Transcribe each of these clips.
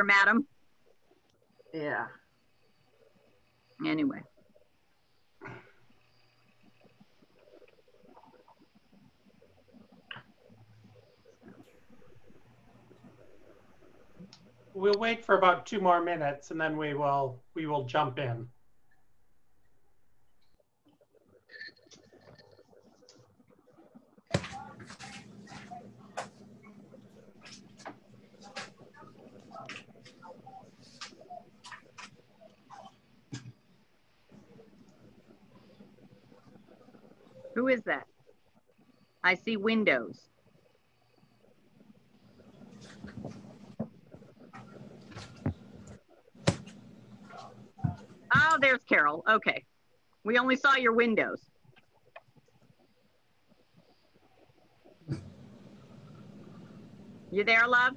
Madam. Yeah. Anyway. We'll wait for about 2 more minutes and then we will jump in. Who is that? I see windows. Oh, there's Carol. Okay. We only saw your windows. You there, love?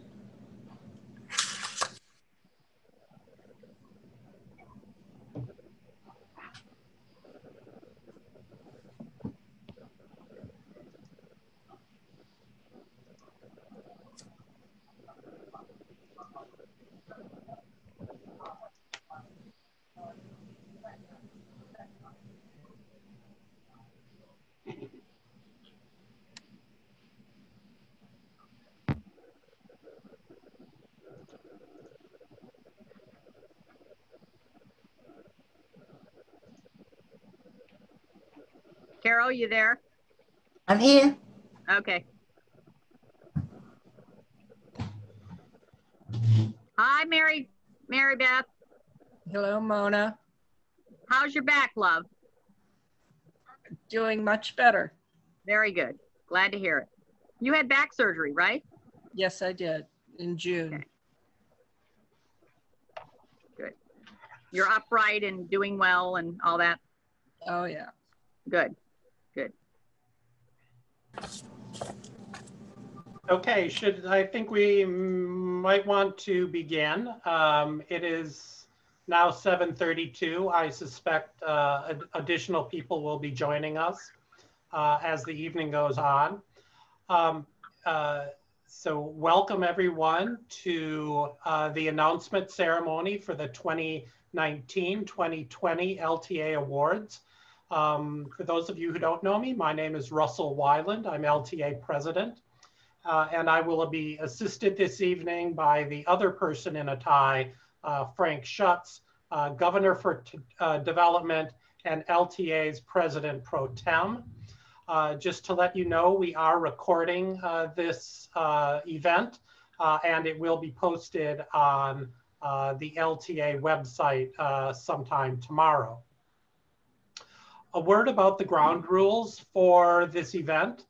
Carol, you there? I'm here. Okay. Hi, Mary Beth. Hello, Mona. How's your back, love? Doing much better. Very good. Glad to hear it. You had back surgery, right? Yes, I did in June. Okay. Good. You're upright and doing well and all that? Oh, yeah. Good. Good. Okay, I think we might want to begin. It is now 7:32. I suspect additional people will be joining us as the evening goes on. So welcome everyone to the announcement ceremony for the 2019-2020 LTA Awards. For those of you who don't know me, my name is Russell Weiland. I'm LTA President. And I will be assisted this evening by the other person in a tie, Frank Schutz, Governor for Development and LTA's President Pro Tem. Just to let you know, we are recording this event and it will be posted on the LTA website sometime tomorrow. A word about the ground rules for this event.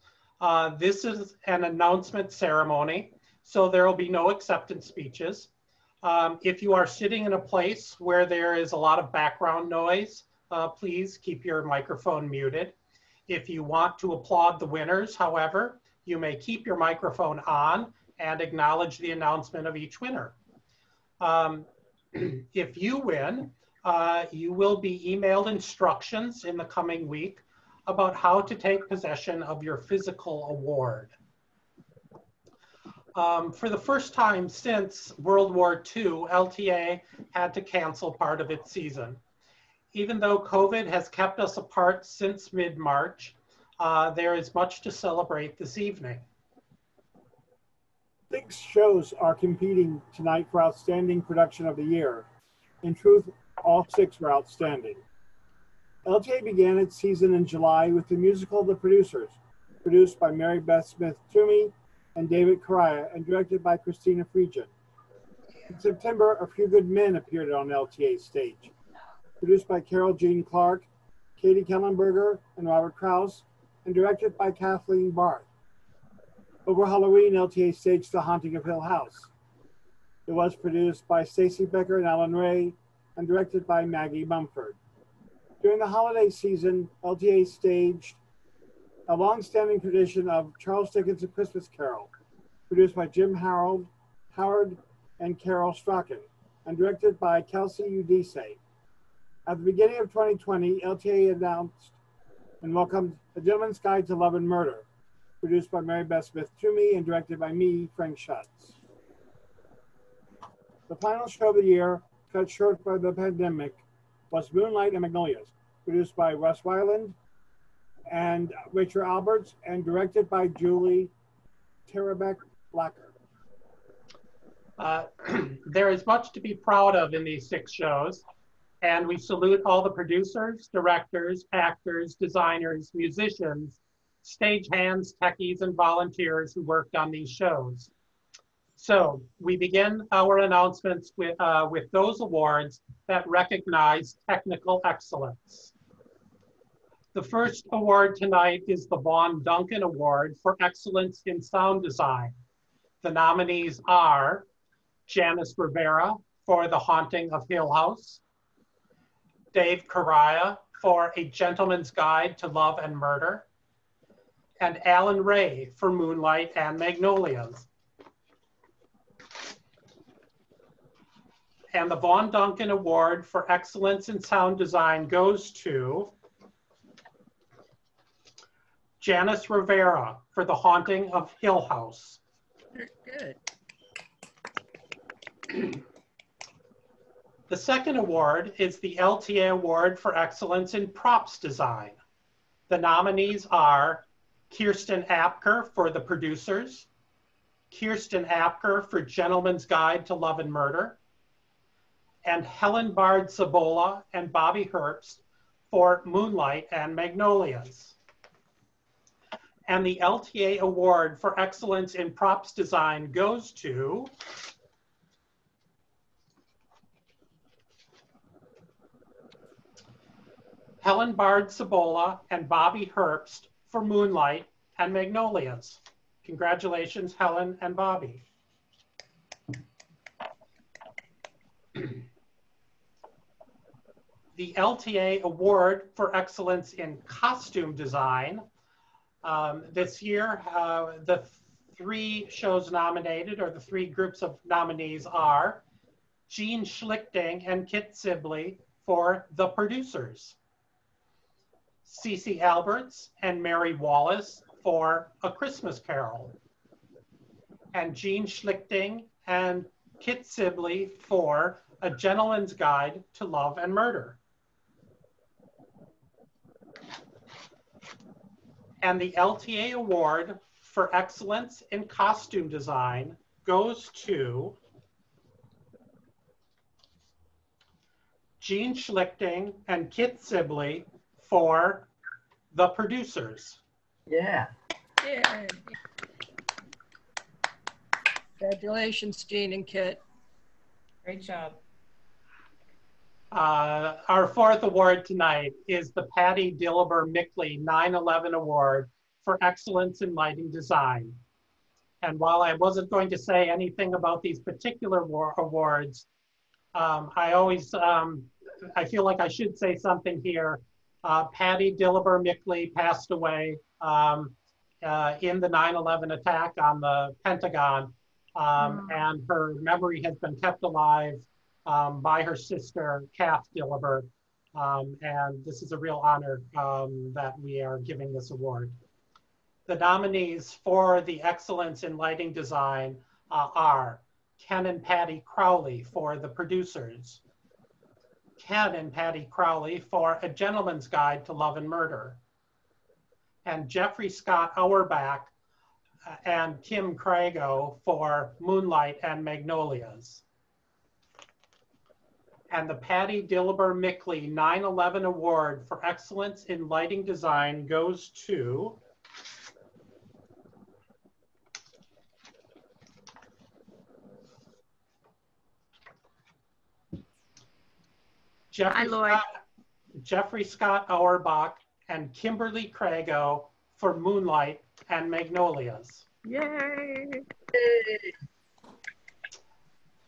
This is an announcement ceremony, so there will be no acceptance speeches. If you are sitting in a place where there is a lot of background noise, please keep your microphone muted. If you want to applaud the winners, however, you may keep your microphone on and acknowledge the announcement of each winner. If you win, you will be emailed instructions in the coming week about how to take possession of your physical award. For the first time since World War II, LTA had to cancel part of its season. Even though COVID has kept us apart since mid-March, there is much to celebrate this evening. 6 shows are competing tonight for Outstanding Production of the Year. In truth, all 6 were outstanding. LTA began its season in July with the musical The Producers, produced by Mary Beth Smith Toomey and David Correa and directed by Christina Friedgen. In September, A Few Good Men appeared on LTA's stage, produced by Carol Jean Clark, Katie Kellenberger, and Robert Krause, and directed by Kathleen Barth. Over Halloween, LTA staged The Haunting of Hill House. It was produced by Stacey Becker and Alan Ray and directed by Maggie Mumford. During the holiday season, LTA staged a long-standing tradition of Charles Dickens' A Christmas Carol, produced by Jim Howard and Carol Strachan, and directed by Kelsey Udise. At the beginning of 2020, LTA announced and welcomed A Gentleman's Guide to Love and Murder, produced by Mary Beth Smith Toomey and directed by me, Frank Schutz. The final show of the year, cut short by the pandemic, was Moonlight and Magnolias, produced by Russ Weiland and Rachel Alberts and directed by Julie Terabek-Blacker. There is much to be proud of in these 6 shows, and we salute all the producers, directors, actors, designers, musicians, stagehands, techies, and volunteers who worked on these shows. So we begin our announcements with those awards that recognize technical excellence. The first award tonight is the Vaughn Duncan Award for Excellence in Sound Design. The nominees are Janice Rivera for The Haunting of Hill House, Dave Correa for A Gentleman's Guide to Love and Murder, and Alan Ray for Moonlight and Magnolias. And the Vaughn Duncan Award for Excellence in Sound Design goes to Janice Rivera for The Haunting of Hill House. Good. The second award is the LTA Award for Excellence in Props Design. The nominees are Kirsten Apker for The Producers, Kirsten Apker for Gentleman's Guide to Love and Murder, and Helen Bard-Zabola and Bobby Herbst for Moonlight and Magnolias. And the LTA Award for Excellence in Props Design goes to Helen Bard-Zabola and Bobby Herbst for Moonlight and Magnolias. Congratulations, Helen and Bobby. The LTA Award for Excellence in Costume Design. This year, the 3 shows nominated, or the 3 groups of nominees are Jean Schlichting and Kit Sibley for The Producers, Cece Alberts and Mary Wallace for A Christmas Carol, and Jean Schlichting and Kit Sibley for A Gentleman's Guide to Love and Murder. And the LTA Award for Excellence in Costume Design goes to Jean Schlichting and Kit Sibley for The Producers. Yeah. Yeah. Congratulations, Jean and Kit. Great job. Our 4th award tonight is the Patty Dillber Mickley 9/11 Award for Excellence in Lighting Design. And while I wasn't going to say anything about these particular awards, I feel like I should say something here. Patty Dillber Mickley passed away in the 9/11 attack on the Pentagon, and her memory has been kept alive by her sister, Kath Dillber, and this is a real honor that we are giving this award. The nominees for the Excellence in Lighting Design are Ken and Patty Crowley for The Producers, Ken and Patty Crowley for A Gentleman's Guide to Love and Murder, and Jeffrey Scott Auerbach and Kim Crago for Moonlight and Magnolias. And the Patty Dilber Mickley 9/11 Award for Excellence in Lighting Design goes to Jeffrey Scott Auerbach and Kimberly Crago for Moonlight and Magnolias. Yay!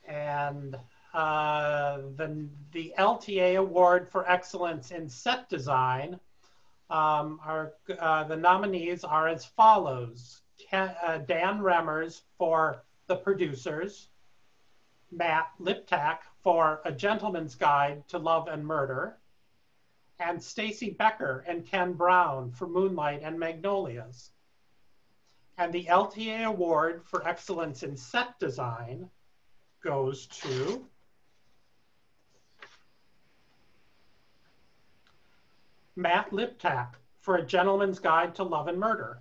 And the LTA Award for Excellence in Set Design, the nominees are as follows. Dan Remmers for The Producers, Matt Liptak for A Gentleman's Guide to Love and Murder, and Stacy Becker and Ken Brown for Moonlight and Magnolias. And the LTA Award for Excellence in Set Design goes to Matt Liptak for A Gentleman's Guide to Love and Murder.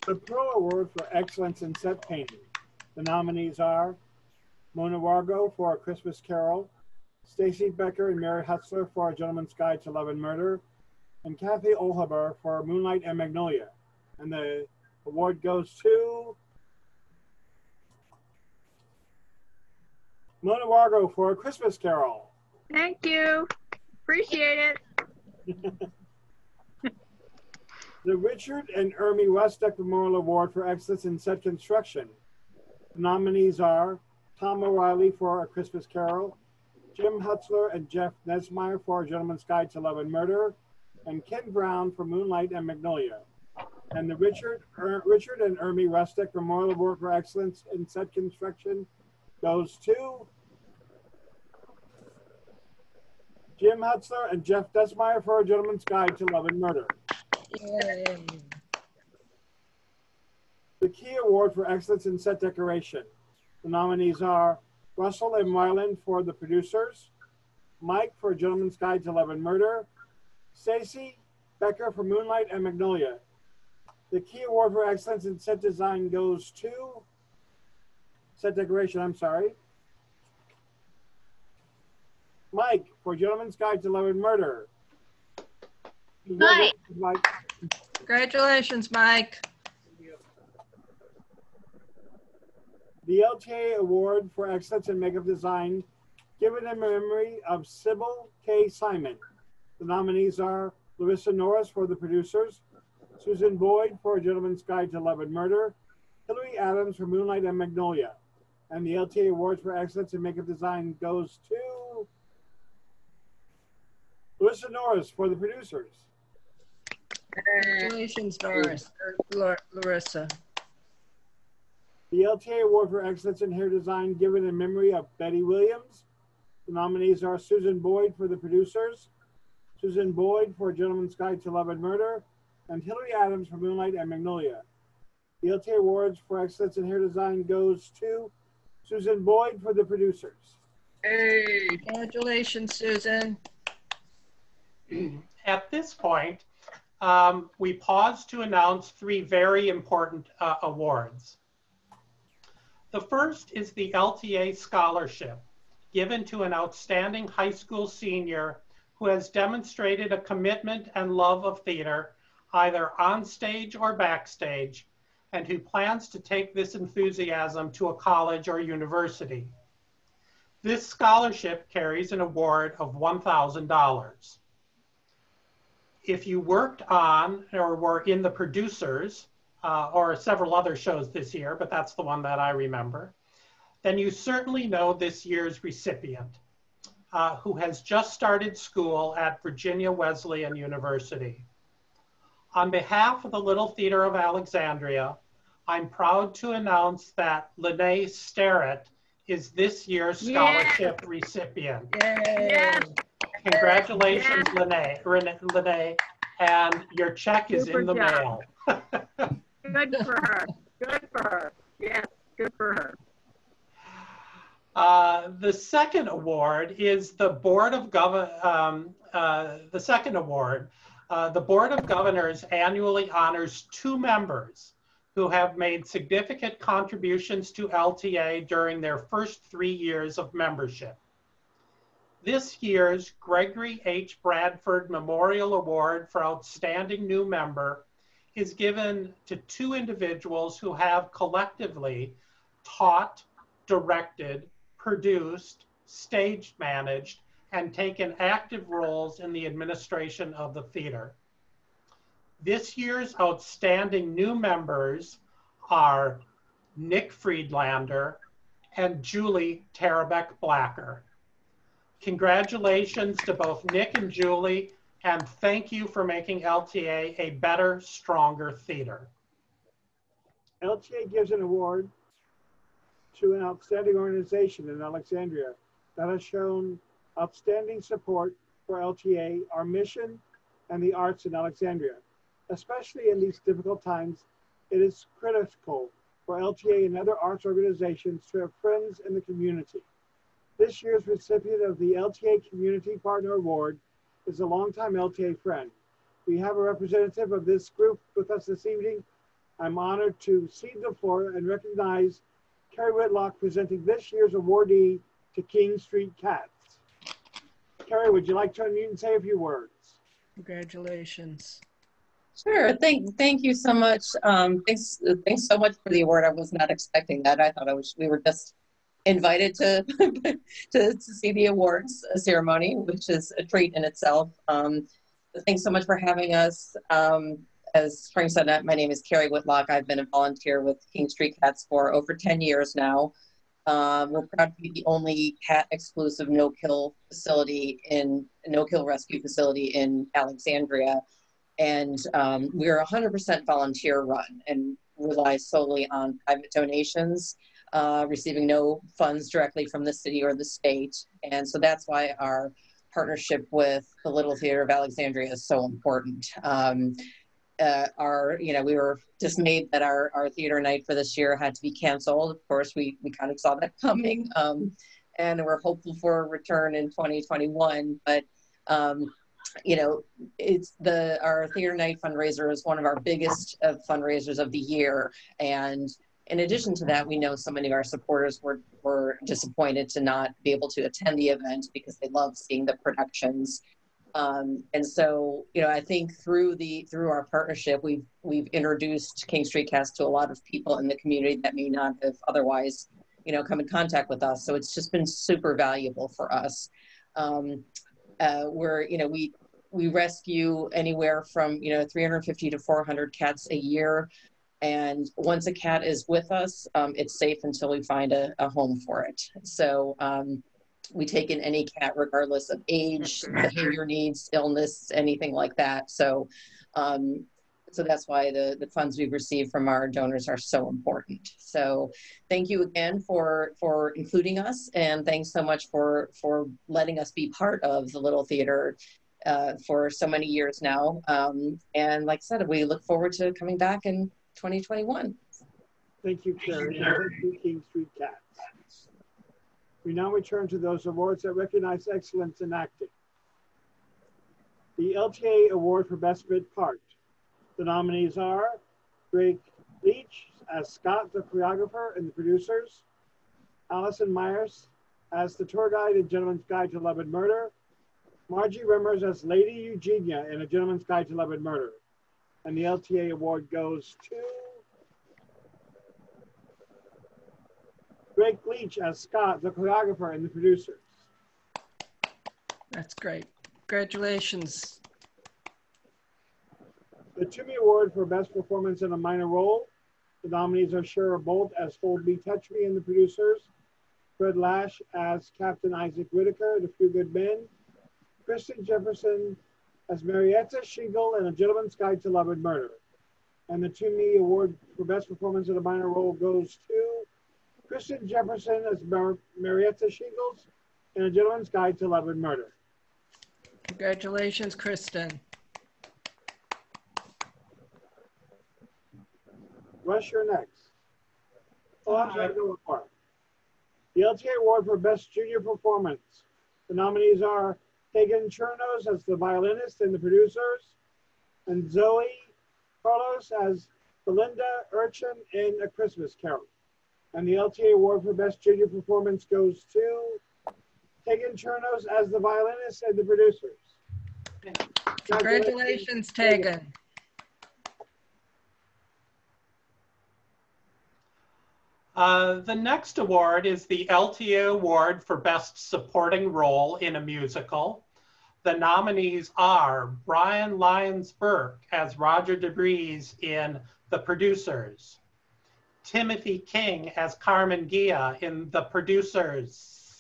The Pro Award for Excellence in Set Painting. The nominees are Mona Wargo for A Christmas Carol, Stacy Becker and Mary Hutzler for A Gentleman's Guide to Love and Murder, and Kathy Olhaber for Moonlight and Magnolia. And the award goes to Mona Wargo for A Christmas Carol. Thank you. Appreciate it. The Richard and Ermi Westeck Memorial Award for Excellence in Set Construction. The nominees are Tom O'Reilly for A Christmas Carol, Jim Hutzler and Jeff Nesmeyer for A Gentleman's Guide to Love and Murder, and Ken Brown for Moonlight and Magnolia. And the Richard and Ermi Westeck Memorial Award for Excellence in Set Construction goes to Jim Hutzler and Jeff Desmeyer for A Gentleman's Guide to Love and Murder. Yay. The Key Award for Excellence in Set Decoration. The nominees are Russell and Mylan for The Producers, Mike for A Gentleman's Guide to Love and Murder, Stacy Becker for Moonlight and Magnolia. The Key Award for Excellence in Set Design goes to Set Decoration, I'm sorry. Mike for Gentleman's Guide to Love and Murder. Mike. Congratulations, Mike. The LTA Award for Excellence in Makeup Design, given in memory of Sybil K. Simon. The nominees are Larissa Norris for The Producers, Susan Boyd for A Gentleman's Guide to Love and Murder, Hillary Adams for Moonlight and Magnolia. And the LTA Awards for Excellence in Makeup Design goes to Larissa Norris for The Producers. Congratulations, Norris. Larissa. The LTA Award for Excellence in Hair Design, given in memory of Betty Williams. The nominees are Susan Boyd for The Producers, Susan Boyd for A Gentleman's Guide to Love and Murder, and Hillary Adams for Moonlight and Magnolia. The LTA Awards for Excellence in Hair Design goes to Susan Boyd for The Producers. Hey, congratulations, Susan. At this point, we pause to announce three very important awards. The first is the LTA Scholarship, given to an outstanding high school senior who has demonstrated a commitment and love of theater, either on stage or backstage, and who plans to take this enthusiasm to a college or university. This scholarship carries an award of $1,000. If you worked on or were in The Producers, or several other shows this year, but that's the one that I remember, then you certainly know this year's recipient, who has just started school at Virginia Wesleyan University. On behalf of the Little Theater of Alexandria, I'm proud to announce that Lene Starrett is this year's scholarship recipient. Yay. Yes. Congratulations, Lene, and your check is Super in the job. mail. Good for her. Good for her. Yes, good for her. The second award is the Board of the second award. The Board of Governors annually honors 2 members who have made significant contributions to LTA during their first 3 years of membership. This year's Gregory H. Bradford Memorial Award for Outstanding New Member is given to 2 individuals who have collectively taught, directed, produced, stage managed, and taken active roles in the administration of the theater. This year's outstanding new members are Nick Friedlander and Julie Tarabeck Blacker. Congratulations to both Nick and Julie, and thank you for making LTA a better, stronger theater. LTA gives an award to an outstanding organization in Alexandria that has shown outstanding support for LTA, our mission, and the arts in Alexandria. Especially in these difficult times, it is critical for LTA and other arts organizations to have friends in the community. This year's recipient of the LTA Community Partner Award is a longtime LTA friend. We have a representative of this group with us this evening. I'm honored to cede the floor and recognize Carrie Whitlock presenting this year's awardee to King Street Cats. Carrie, would you like to unmute and say a few words? Congratulations. Sure. Thank you so much. Thanks so much for the award. I was not expecting that. I thought we were just invited to to see the awards ceremony, which is a treat in itself. Thanks so much for having us. As Frank said, my name is Carrie Whitlock. I've been a volunteer with King Street Cats for over 10 years now. We're proud to be the only cat-exclusive no-kill rescue facility in Alexandria. And we're 100% volunteer run and rely solely on private donations, receiving no funds directly from the city or the state. And so that's why our partnership with the Little Theater of Alexandria is so important. We were dismayed that our theater night for this year had to be canceled. Of course, we kind of saw that coming, and we're hopeful for a return in 2021. But our theater night fundraiser is one of our biggest fundraisers of the year. And in addition to that, we know so many of our supporters were disappointed to not be able to attend the event because they love seeing the productions. And so, I think through our partnership, we've introduced King Street Cats to a lot of people in the community that may not have otherwise, come in contact with us. So it's just been super valuable for us. We rescue anywhere from 350 to 400 cats a year, and once a cat is with us, it's safe until we find a home for it. So we take in any cat regardless of age, behavior needs, illness, anything like that. So so that's why the funds we've received from our donors are so important. So thank you again for including us, and thanks so much for letting us be part of the Little Theater for so many years now. And like I said, we look forward to coming back in 2021. Thank you, Carrie, and thank you, King Street Cats. We now return to those awards that recognize excellence in acting. The LTA Award for Best Bit Part. The nominees are Greg Leach as Scott, the choreographer and the producers, Allison Myers as the tour guide in Gentleman's Guide to Love and Murder, Margie Remmers as Lady Eugenia in A Gentleman's Guide to Love and Murder. And the LTA Award goes to Greg Leach as Scott, the choreographer and the producers. That's great. Congratulations. The Toomey Award for Best Performance in a Minor Role. The nominees are Shara Bolt as Hold Me, Touch Me and the producers, Fred Lash as Captain Isaac Whitaker, The Few Good Men, Kristen Jefferson as Marietta Shingle in A Gentleman's Guide to Love and Murder. And the Toomey Award for Best Performance in a Minor Role goes to Kristen Jefferson as Marietta Shingles in A Gentleman's Guide to Love and Murder. Congratulations, Kristen. Russ, you're next. Oh, I'm sorry, go apart. The LTA Award for Best Junior Performance. The nominees are Tegan Chernos as the violinist and the producers, and Zoe Carlos as Belinda Urchin in A Christmas Carol. And the LTA Award for Best Junior Performance goes to Tegan Chernos as the violinist and the producers. Congratulations, Tegan. The next award is the LTA Award for Best Supporting Role in a Musical. The nominees are Brian Lyons-Burke as Roger DeBreeze in The Producers, Timothy King as Carmen Gia in The Producers,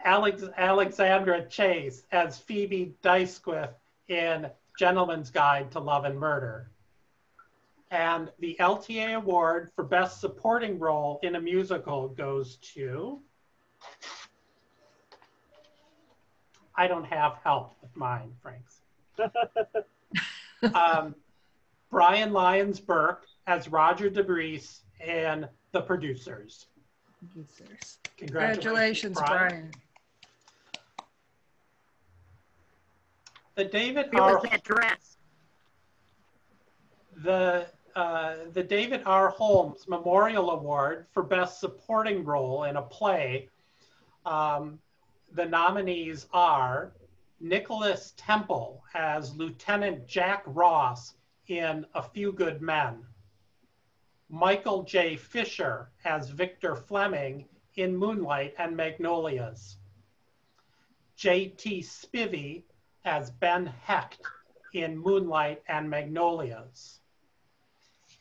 Alexandra Chase as Phoebe Dysquith in Gentleman's Guide to Love and Murder. And the LTA Award for Best Supporting Role in a Musical goes to, I don't have help with mine, Franks. Brian Lyons-Burke as Roger DeBreeze in The Producers. Congratulations, Brian. The David It was that dress. The David R. Holmes Memorial Award for Best Supporting Role in a Play. The nominees are Nicholas Temple as Lieutenant Jack Ross in A Few Good Men, Michael J. Fisher as Victor Fleming in Moonlight and Magnolias, J.T. Spivey as Ben Hecht in Moonlight and Magnolias.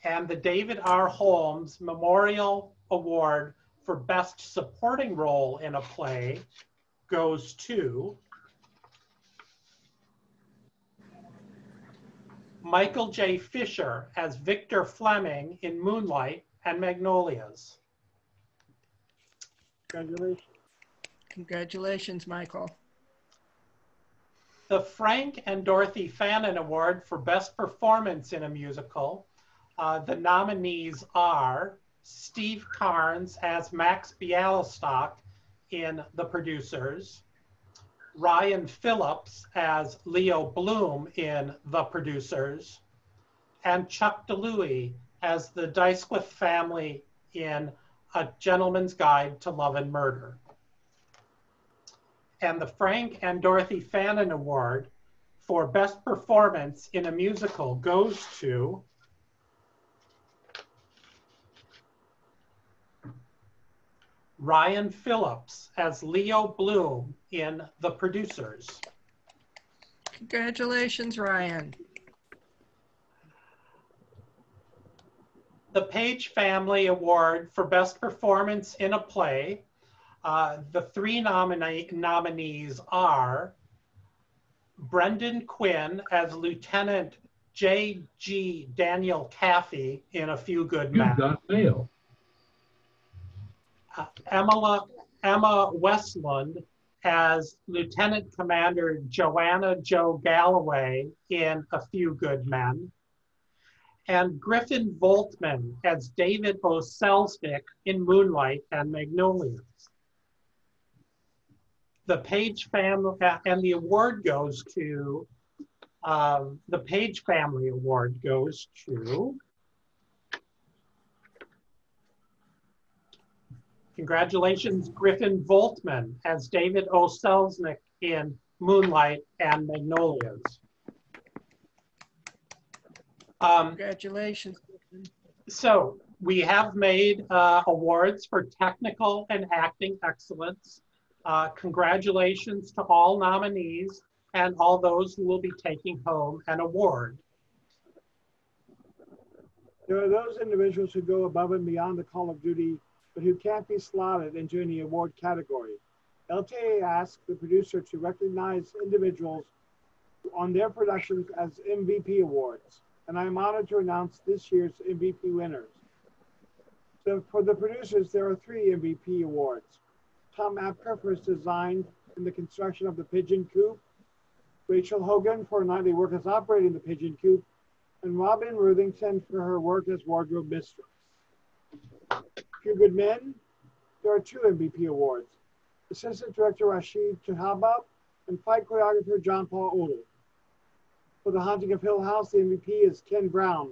And the David R. Holmes Memorial Award for Best Supporting Role in a Play goes to Michael J. Fisher as Victor Fleming in Moonlight and Magnolias. Congratulations. Congratulations, Michael. The Frank and Dorothy Fannin Award for Best Performance in a Musical. The nominees are Steve Carnes as Max Bialystok in The Producers, Ryan Phillips as Leo Bloom in The Producers, and Chuck DeLuey as the Dysquith family in A Gentleman's Guide to Love and Murder. And the Frank and Dorothy Fannin Award for Best Performance in a Musical goes to Ryan Phillips as Leo Bloom in The Producers. Congratulations, Ryan. The Page Family Award for Best Performance in a Play. The three nominees are Brendan Quinn as Lieutenant J.G. Daniel Caffey in A Few Good Men. You've got mail. Emma Westland as Lieutenant Commander Joanna Jo Galloway in A Few Good Men, and Griffin Voltman as David O. Selznick in Moonlight and Magnolias. The Page family, and the award goes to, the Page Family Award goes to, congratulations, Griffin Voltman as David O. Selznick in Moonlight and Magnolias. Congratulations. So we have made awards for technical and acting excellence. Congratulations to all nominees and all those who will be taking home an award. There are those individuals who go above and beyond the call of duty, but who can't be slotted into any award category. LTA asks the producer to recognize individuals on their productions as MVP awards, and I'm honored to announce this year's MVP winners. So for the producers, there are 3 MVP awards. Tom Apker for his design in the construction of the Pigeon Coop, Rachel Hogan for nightly work as operating the Pigeon Coop, and Robin Ruthington for her work as wardrobe mistress. Few Good Men, there are 2 MVP awards. Assistant Director Rashid Chahaba and fight choreographer John Paul Odell. For The Haunting of Hill House, the MVP is Ken Brown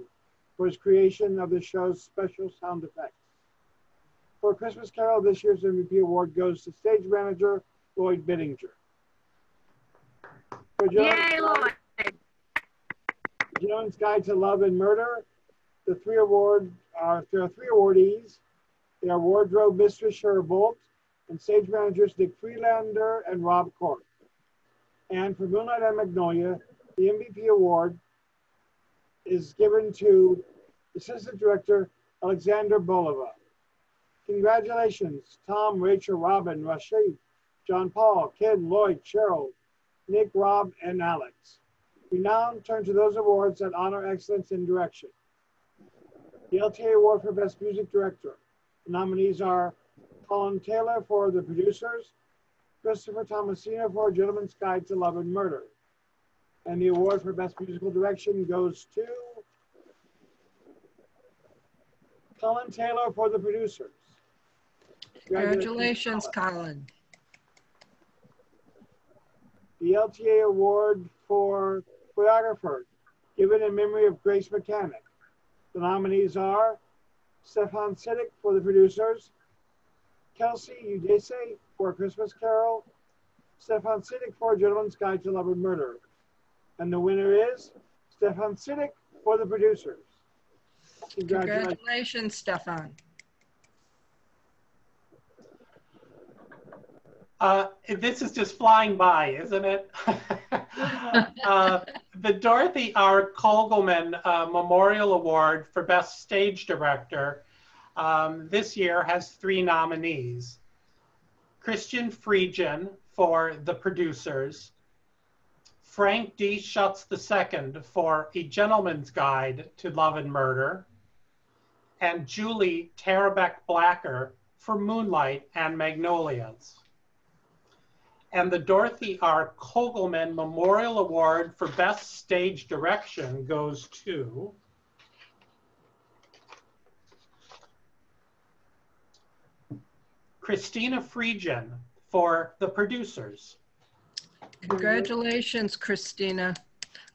for his creation of the show's special sound effects. For A Christmas Carol, this year's MVP award goes to stage manager Lloyd Bittinger. For Yay, Lloyd. Jones Guide to Love and Murder, there are 3 awardees. They are wardrobe mistress Cheryl Bolt and stage managers Dick Freelander and Rob Cork. And for Moonlight and Magnolia, the MVP award is given to Assistant Director Alexander Bolova. Congratulations, Tom, Rachel, Robin, Rashid, John Paul, Ken, Lloyd, Cheryl, Nick, Rob, and Alex. We now turn to those awards that honor excellence in direction. The LTA Award for Best Music Director. The nominees are Colin Taylor for The Producers, Christopher Tomasino for A Gentleman's Guide to Love and Murder. And the award for Best Musical Direction goes to Colin Taylor for The Producers. Congratulations, Colin. The LTA Award for Choreographer, given in memory of Grace Mechanic. The nominees are Stefan Siddick for The Producers, Kelsey Udese for A Christmas Carol, Stefan Siddick for A Gentleman's Guide to Love and Murder. And the winner is Stefan Siddick for The Producers. Congratulations, Stefan. This is just flying by, isn't it? The Dorothy R. Kogelman Memorial Award for Best Stage Director this year has 3 nominees. Christian Friedgen for The Producers, Frank D. Schutz II for A Gentleman's Guide to Love and Murder, and Julie Tarabeck Blacker for Moonlight and Magnolias. And the Dorothy R. Kogelman Memorial Award for Best Stage Direction goes to Christina Friedgen for The Producers. Congratulations, Christina.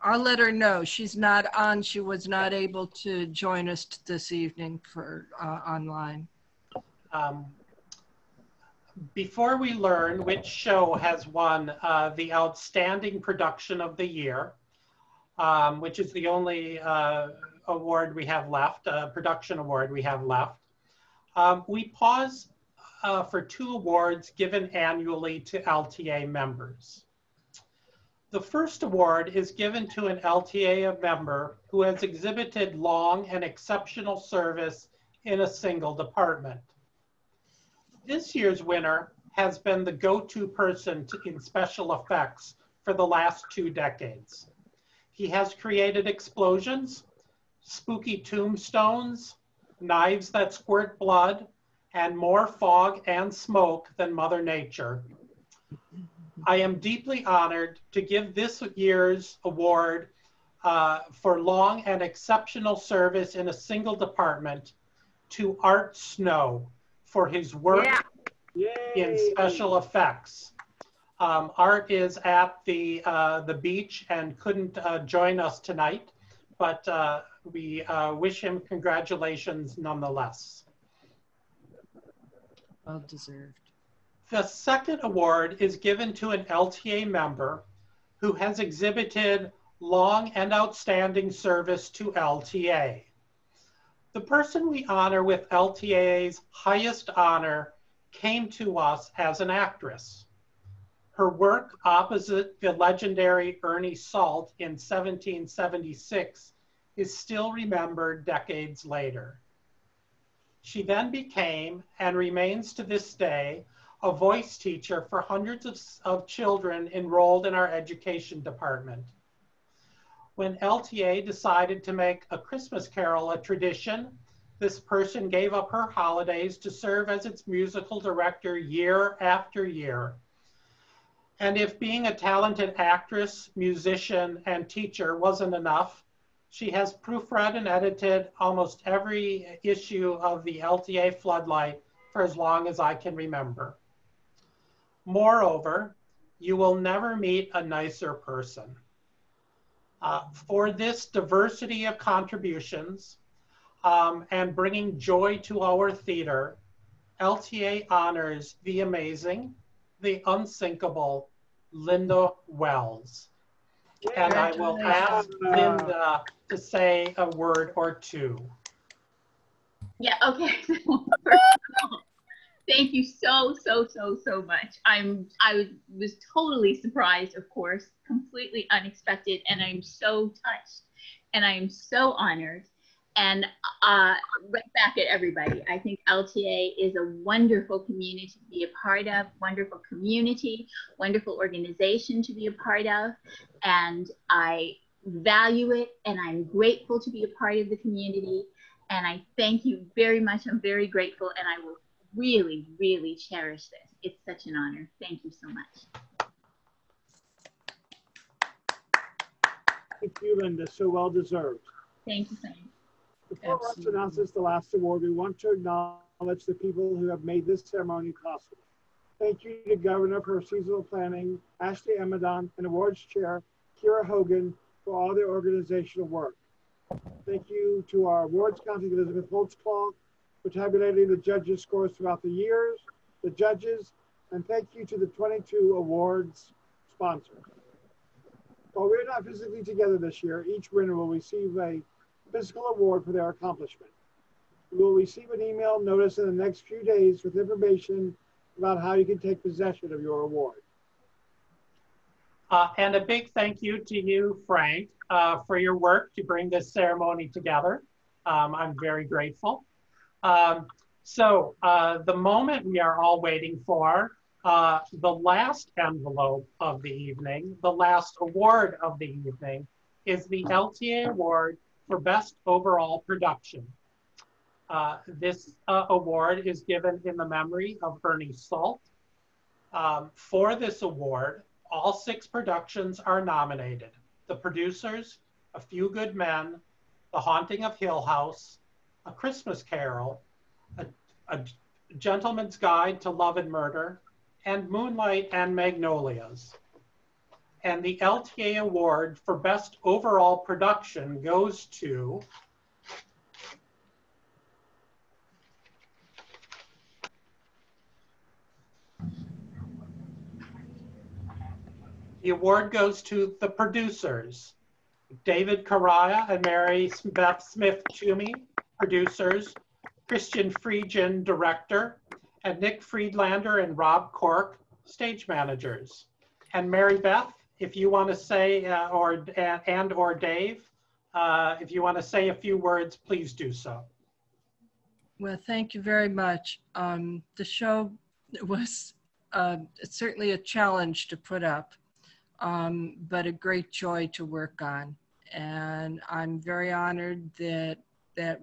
I'll let her know. She's not on. She was not able to join us this evening for online. Before we learn which show has won the Outstanding Production of the Year, which is the only award we have left, production award we have left, we pause for 2 awards given annually to LTA members. The first award is given to an LTA member who has exhibited long and exceptional service in a single department. This year's winner has been the go-to person in special effects for the last 2 decades. He has created explosions, spooky tombstones, knives that squirt blood, and more fog and smoke than Mother Nature. I am deeply honored to give this year's award for long and exceptional service in a single department to Art Snow for his work in special effects. Art is at the beach and couldn't join us tonight, but we wish him congratulations nonetheless. Well deserved. The second award is given to an LTA member who has exhibited long and outstanding service to LTA. The person we honor with LTA's highest honor came to us as an actress. Her work opposite the legendary Ernie Salt in 1776 is still remembered decades later. She then became, and remains to this day, a voice teacher for hundreds of children enrolled in our education department. When LTA decided to make A Christmas Carol a tradition, this person gave up her holidays to serve as its musical director year after year. And if being a talented actress, musician, and teacher wasn't enough, She has proofread and edited almost every issue of the LTA Floodlight for as long as I can remember. Moreover, you will never meet a nicer person. For this diversity of contributions and bringing joy to our theater, LTA honors the amazing, the unsinkable Linda Wells. And I will ask Linda to say a word or two. Yeah, okay. Thank you so much. I was totally surprised, of course, completely unexpected, and I'm so touched and I'm so honored. And right back at everybody, I think LTA is a wonderful community to be a part of, wonderful community, wonderful organization to be a part of. And I value it, and I'm grateful to be a part of the community. And I thank you very much. I'm very grateful, and I will really, really cherish this. It's such an honor. Thank you so much. Thank you, Linda. So well deserved. Thank you so much. Before Russ announces the last award, we want to acknowledge the people who have made this ceremony possible. Thank you to Governor for Seasonal Planning, Ashley Amadon, and Awards Chair, Kira Hogan, for all their organizational work. Thank you to our awards county, Elizabeth Holtzclaw, for tabulating the judges' scores throughout the years, the judges, and thank you to the 22 awards sponsors. While we're not physically together this year, each winner will receive a physical award for their accomplishment. You will receive an email notice in the next few days with information about how you can take possession of your award. And a big thank you to you, Frank, for your work to bring this ceremony together. I'm very grateful. So the moment we are all waiting for, the last envelope of the evening, the last award of the evening, is the LTA Award for Best Overall Production. This award is given in the memory of Ernie Salt. For this award, all 6 productions are nominated. The Producers, A Few Good Men, The Haunting of Hill House, A Christmas Carol, A Gentleman's Guide to Love and Murder, and Moonlight and Magnolias. And the LTA Award for Best Overall Production goes to The Producers, David Caraya and Mary Beth Smith Toomey, producers, Christian Friedgen, director, and Nick Friedlander and Rob Cork, stage managers. And Mary Beth, if you want to say, or Dave, if you want to say a few words, please do so. Well, thank you very much. The show was certainly a challenge to put up, but a great joy to work on. And I'm very honored that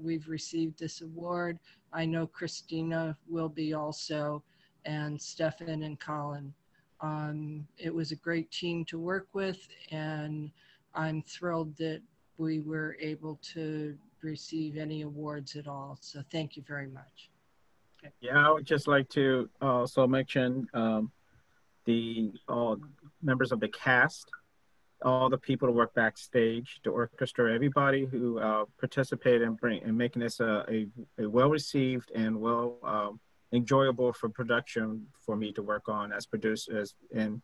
we've received this award. I know Christina will be also, and Stefan and Colin. It was a great team to work with, and I'm thrilled that we were able to receive any awards at all. So thank you very much. Yeah, I would just like to also mention the members of the cast, all the people who work backstage, the orchestra, everybody who participated in making this a well-received and enjoyable for production for me to work on as producers. And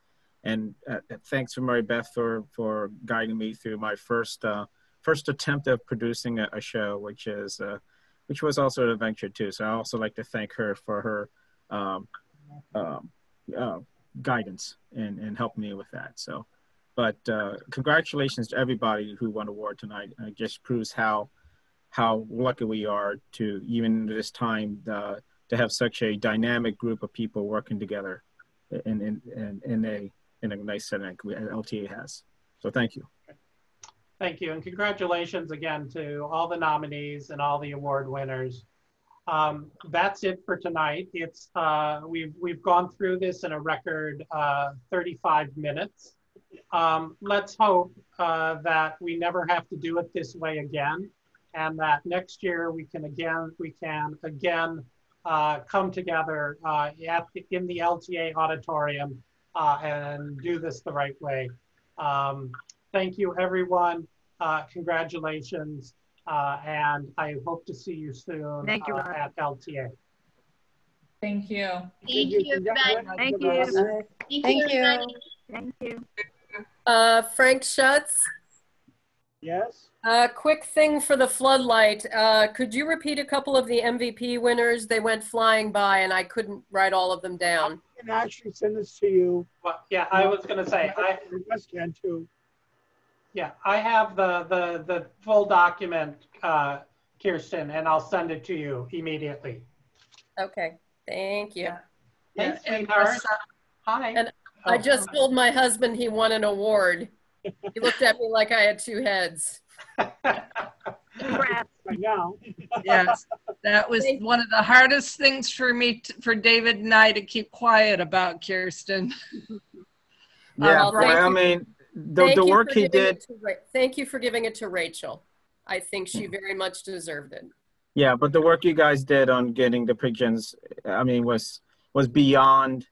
thanks to Mary Beth for guiding me through my first attempt of producing a show, which was also an adventure too. So I also like to thank her for her guidance and helping me with that. So, but congratulations to everybody who won the award tonight. It just proves how lucky we are to, even this time, to have such a dynamic group of people working together in a nice setting LTA has. So thank you. Thank you, and congratulations again to all the nominees and all the award winners. That's it for tonight. We've gone through this in a record 35 minutes. let's hope that we never have to do it this way again, and that next year we can again come together in the LTA auditorium and do this the right way. Thank you, everyone. Congratulations, and I hope to see you soon. Thank you, at LTA. Thank you. Thank you, everybody. Thank you. Thank you. everybody. Thank you. Frank Schutz, Yes? quick thing for the floodlight. Could you repeat a couple of the MVP winners? They went flying by and I couldn't write all of them down. I can actually send this to you. Well, yeah, I was going to say, Wes can too. yeah, I have the full document, Kirsten, and I'll send it to you immediately. Okay, thank you. Hey, Yeah, and sweetheart. Russ, Hi. And I just told my husband he won an award. He looked at me like I had two heads. Congrats. Right now. yes, that was one of the hardest things for me, for David and I to keep quiet about, Kirsten. Yeah, Well, thank I you. mean, the Thank you work for he giving did. it to thank you for giving it to Rachel. I think she very much deserved it. Yeah, but the work you guys did on getting the pigeons, I mean, was beyond.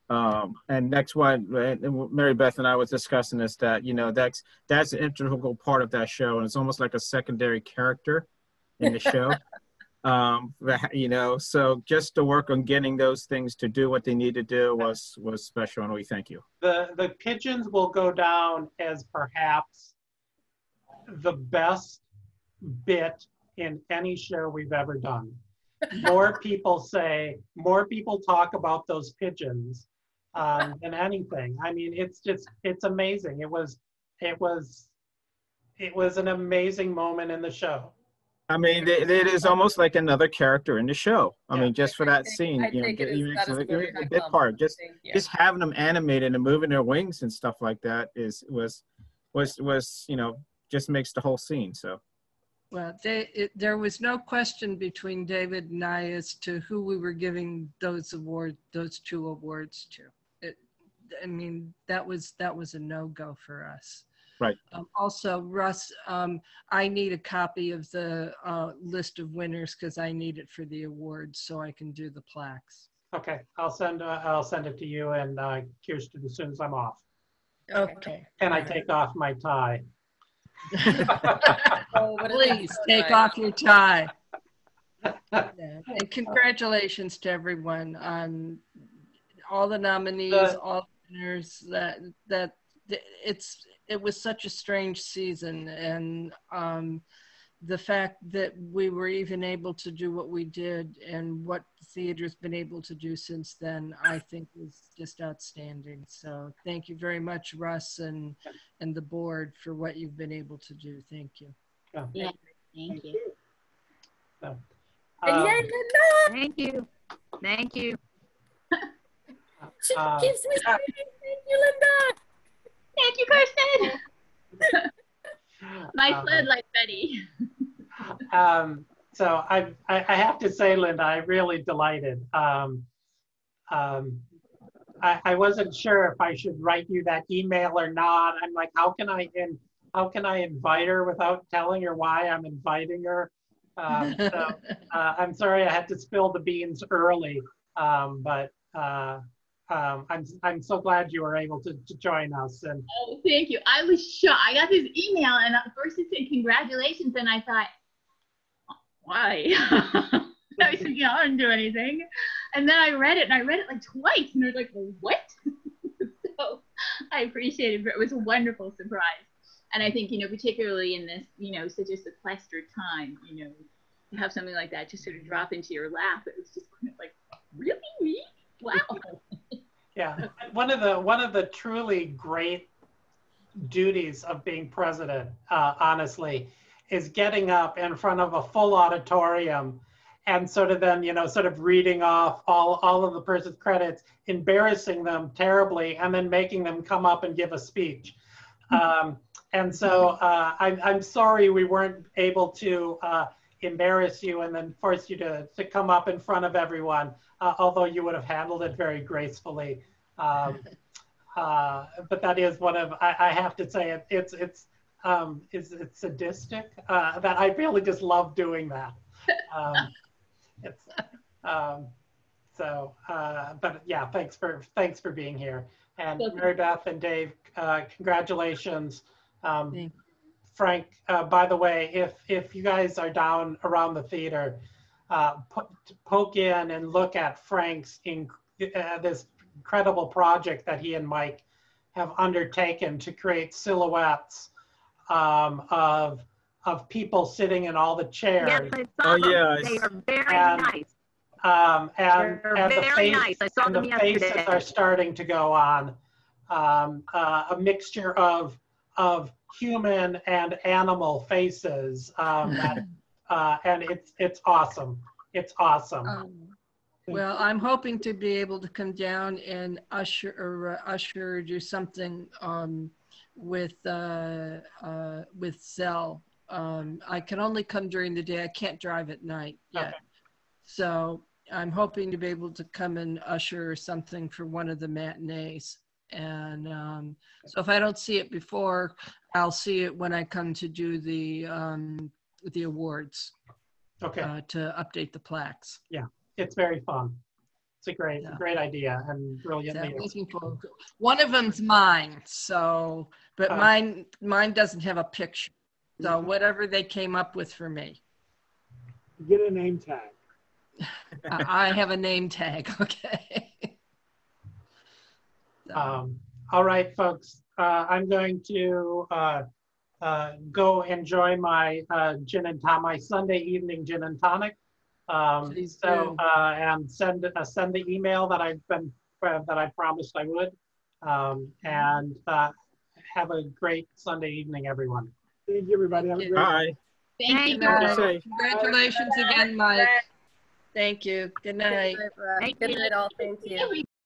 And that's why Mary Beth and I was discussing this, that, you know, that's an integral part of that show. And it's almost like a secondary character in the show. You know, so just the work on getting those things to do what they need to do was special. And we thank you. The pigeons will go down as perhaps the best bit in any show we've ever done. More people talk about those pigeons than anything. I mean, it's amazing. It was an amazing moment in the show. I mean, it is almost like another character in the show. I mean, just for that scene, I you know, think it is that is very a bit part. Just Thank you. just having them animated and moving their wings and stuff like that was you know, just makes the whole scene. So. Well, there was no question between David and I as to who we were giving those two awards to. I mean, that was a no-go for us. Right. Also, Russ, I need a copy of the list of winners because I need it for the awards so I can do the plaques. Okay, I'll send it to you and Kirsten as soon as I'm off. Okay. And I take off my tie. Please take off your tie. Yeah. And congratulations to everyone on all the nominees, all the winners. It was such a strange season, and the fact that we were even able to do what we did and what the theater's been able to do since then, I think was just outstanding. So thank you very much, Russ and the board, for what you've been able to do. Thank you. Yeah, thank you. So, And yay, Linda! Thank you. Thank you. She keeps me saying, thank you, Linda! Thank you, Kirsten. My floodlight Betty. So I have to say, Linda, I'm really delighted. I wasn't sure if I should write you that email or not. I'm like, how can I invite her without telling her why I'm inviting her? So I'm sorry I had to spill the beans early, but I'm so glad you were able to join us. And Oh, thank you. I was shocked. I got this email, and at first it said congratulations, and I thought, why? I said, I didn't do anything. And then I read it, and I read it like twice, and I was like, well, what? So I appreciate it. It was a wonderful surprise. And I think, particularly in this, such a sequestered time, to have something like that just sort of drop into your lap, it was just kind of like, really? Me? Wow. yeah, one of the truly great duties of being president, honestly, is getting up in front of a full auditorium and sort of then, sort of reading off all of the person's credits, embarrassing them terribly, and then making them come up and give a speech. And so I'm sorry we weren't able to embarrass you and then force you to come up in front of everyone, although you would have handled it very gracefully. but that is one of, I have to say, it's sadistic, that I really just love doing that. But yeah, thanks for being here. And Mary Beth and Dave, congratulations. Frank, by the way, if you guys are down around the theater, poke in and look at Frank's this incredible project that he and Mike have undertaken to create silhouettes of people sitting in all the chairs. Yes, I saw them. Yes. They are very nice. And the faces are starting to go on. A mixture of human and animal faces, and it's awesome. It's awesome. Well, I'm hoping to be able to come down and usher do something with Zell. I can only come during the day. I can't drive at night yet. Okay. So I'm hoping to be able to come and usher something for one of the matinees. And so if I don't see it before, I'll see it when I come to do the awards. Okay. To update the plaques. Yeah, it's very fun. It's a great idea and brilliant. So looking forward to it. One of them's mine, so but mine doesn't have a picture. So whatever they came up with for me. Get a name tag. I have a name tag. Okay. All right, folks. I'm going to go enjoy my my Sunday evening gin and tonic. And send the email that I promised I would. And have a great Sunday evening, everyone. Thank you, everybody. Have a great Bye. Thank you. Congratulations again, Mike. Thank you. Good night. Good night, all. Thank you.